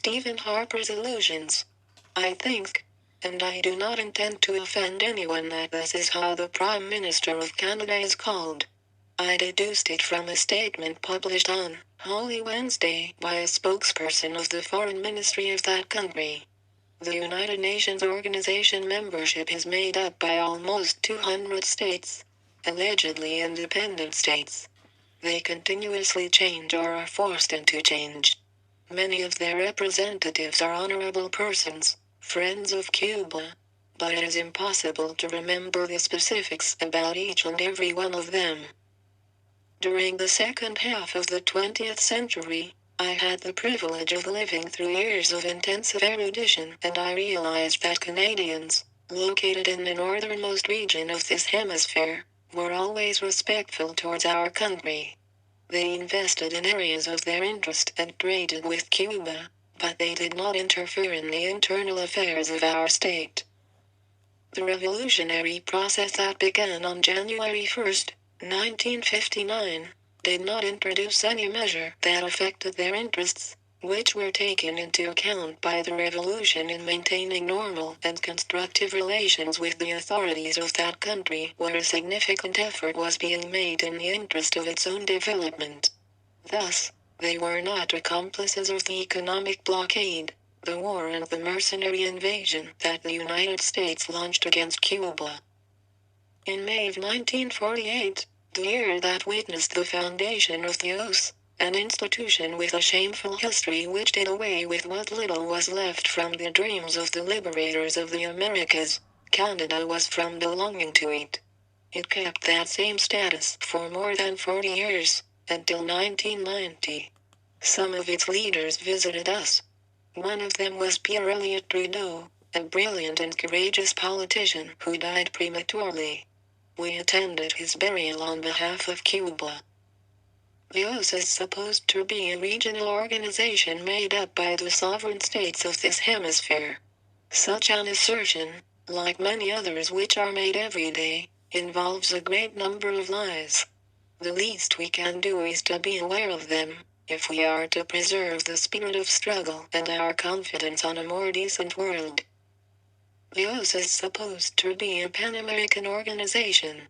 Stephen Harper's illusions. I think, and I do not intend to offend anyone, that this is how the Prime Minister of Canada is called. I deduced it from a statement published on Holy Wednesday by a spokesperson of the Foreign Ministry of that country. The United Nations organization membership is made up by almost 200 states, allegedly independent states. They continuously change or are forced into change. Many of their representatives are honorable persons, friends of Cuba, but it is impossible to remember the specifics about each and every one of them. During the second half of the 20th century, I had the privilege of living through years of intensive erudition, and I realized that Canadians, located in the northernmost region of this hemisphere, were always respectful towards our country. They invested in areas of their interest and traded with Cuba, but they did not interfere in the internal affairs of our state. The revolutionary process that began on January 1st, 1959, did not introduce any measure that affected their interests, which were taken into account by the revolution in maintaining normal and constructive relations with the authorities of that country, where a significant effort was being made in the interest of its own development. Thus, they were not accomplices of the economic blockade, the war and the mercenary invasion that the United States launched against Cuba. In May of 1948, the year that witnessed the foundation of the OAS, an institution with a shameful history which did away with what little was left from the dreams of the liberators of the Americas, Canada was from belonging to it. It kept that same status for more than 40 years, until 1990. Some of its leaders visited us. One of them was Pierre Elliott Trudeau, a brilliant and courageous politician who died prematurely. We attended his burial on behalf of Cuba. The OAS is supposed to be a regional organization made up by the sovereign states of this hemisphere. Such an assertion, like many others which are made every day, involves a great number of lies. The least we can do is to be aware of them, if we are to preserve the spirit of struggle and our confidence on a more decent world. The OAS is supposed to be a Pan-American organization.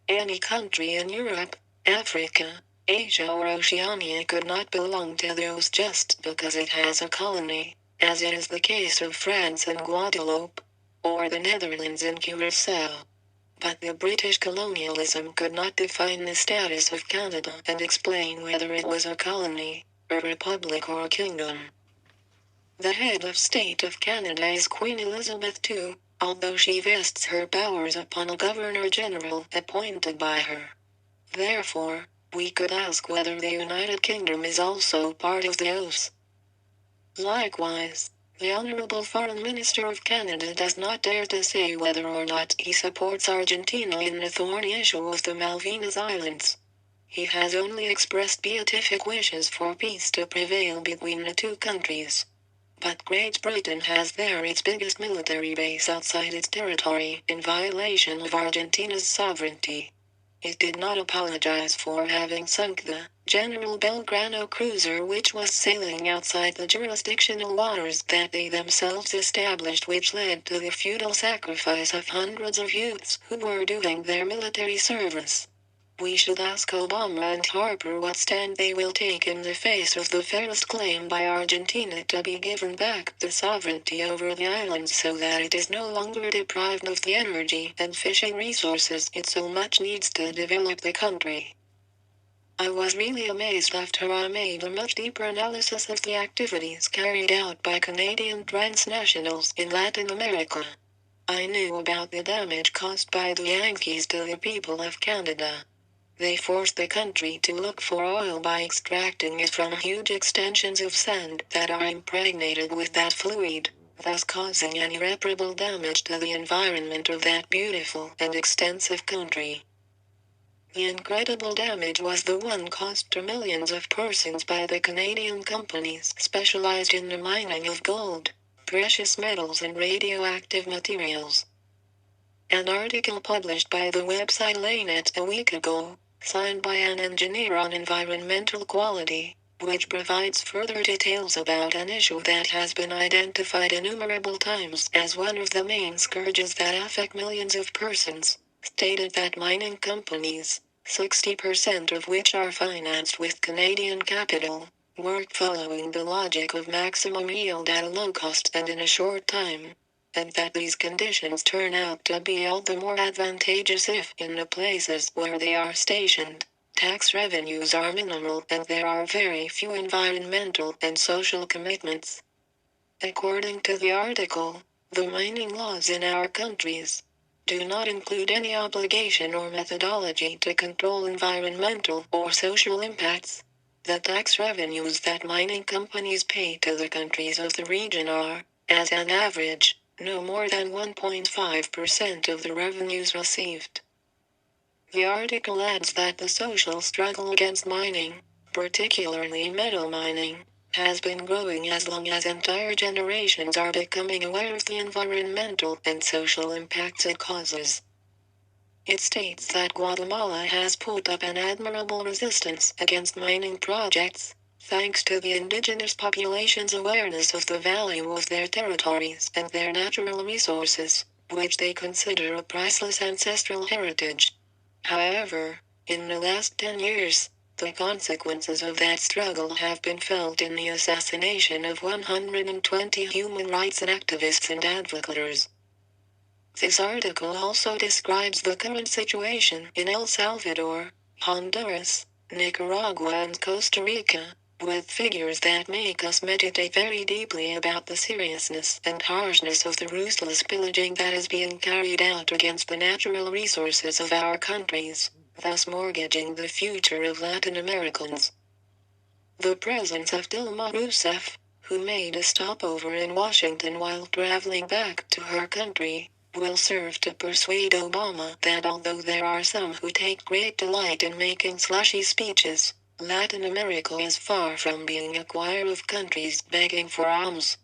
Any country in Europe, Africa, Asia or Oceania could not belong to the OAS just because it has a colony, as it is the case of France and Guadeloupe, or the Netherlands and Curaçao. But the British colonialism could not define the status of Canada and explain whether it was a colony, a republic or a kingdom. The head of state of Canada is Queen Elizabeth II, although she vests her powers upon a Governor-General appointed by her. Therefore, we could ask whether the United Kingdom is also part of the OAS. Likewise, the Honorable Foreign Minister of Canada does not dare to say whether or not he supports Argentina in the thorny issue of the Malvinas Islands. He has only expressed beatific wishes for peace to prevail between the two countries. But Great Britain has there its biggest military base outside its territory, in violation of Argentina's sovereignty. It did not apologize for having sunk the General Belgrano cruiser which was sailing outside the jurisdictional waters that they themselves established, which led to the futile sacrifice of hundreds of youths who were doing their military service. We should ask Obama and Harper what stand they will take in the face of the fairest claim by Argentina to be given back the sovereignty over the islands so that it is no longer deprived of the energy and fishing resources it so much needs to develop the country. I was really amazed after I made a much deeper analysis of the activities carried out by Canadian transnationals in Latin America. I knew about the damage caused by the Yankees to the people of Canada. They forced the country to look for oil by extracting it from huge extensions of sand that are impregnated with that fluid, thus causing an irreparable damage to the environment of that beautiful and extensive country. The incredible damage was the one caused to millions of persons by the Canadian companies specialized in the mining of gold, precious metals and radioactive materials. An article published by the website Lanet a week ago, signed by an engineer on environmental quality, which provides further details about an issue that has been identified innumerable times as one of the main scourges that affect millions of persons, stated that mining companies, 60% of which are financed with Canadian capital, work following the logic of maximum yield at a low cost and in a short time, and that these conditions turn out to be all the more advantageous if, in the places where they are stationed, tax revenues are minimal and there are very few environmental and social commitments. According to the article, the mining laws in our countries do not include any obligation or methodology to control environmental or social impacts. The tax revenues that mining companies pay to the countries of the region are, as an average, no more than 1.5% of the revenues received. The article adds that the social struggle against mining, particularly metal mining, has been growing as long as entire generations are becoming aware of the environmental and social impacts it causes. It states that Guatemala has put up an admirable resistance against mining projects, thanks to the indigenous population's awareness of the value of their territories and their natural resources, which they consider a priceless ancestral heritage. However, in the last 10 years, the consequences of that struggle have been felt in the assassination of 120 human rights activists and advocates. This article also describes the current situation in El Salvador, Honduras, Nicaragua and Costa Rica, with figures that make us meditate very deeply about the seriousness and harshness of the ruthless pillaging that is being carried out against the natural resources of our countries, thus mortgaging the future of Latin Americans. The presence of Dilma Rousseff, who made a stopover in Washington while traveling back to her country, will serve to persuade Obama that although there are some who take great delight in making slushy speeches, Latin America is far from being a choir of countries begging for alms.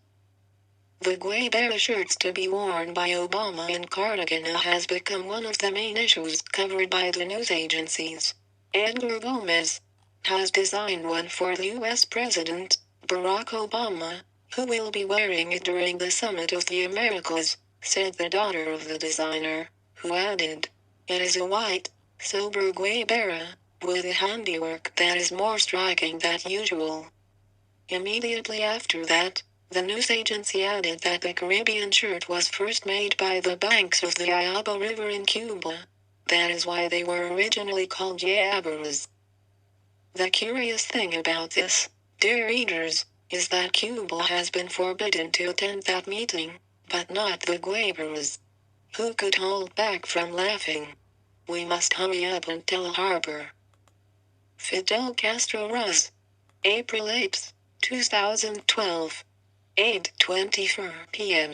The Guayabera shirts to be worn by Obama in Cartagena has become one of the main issues covered by the news agencies. Edgar Gomez has designed one for the U.S. President, Barack Obama, who will be wearing it during the Summit of the Americas, said the daughter of the designer, who added, "It is a white, sober Guayabera, with a handiwork that is more striking than usual." Immediately after that, the news agency added that the Caribbean shirt was first made by the banks of the Ayabo River in Cuba. That is why they were originally called Yabaras. The curious thing about this, dear readers, is that Cuba has been forbidden to attend that meeting, but not the Guayabras. Who could hold back from laughing? We must hurry up and tell Harper. Fidel Castro Ruz. April 8, 2012. 8:24 p.m.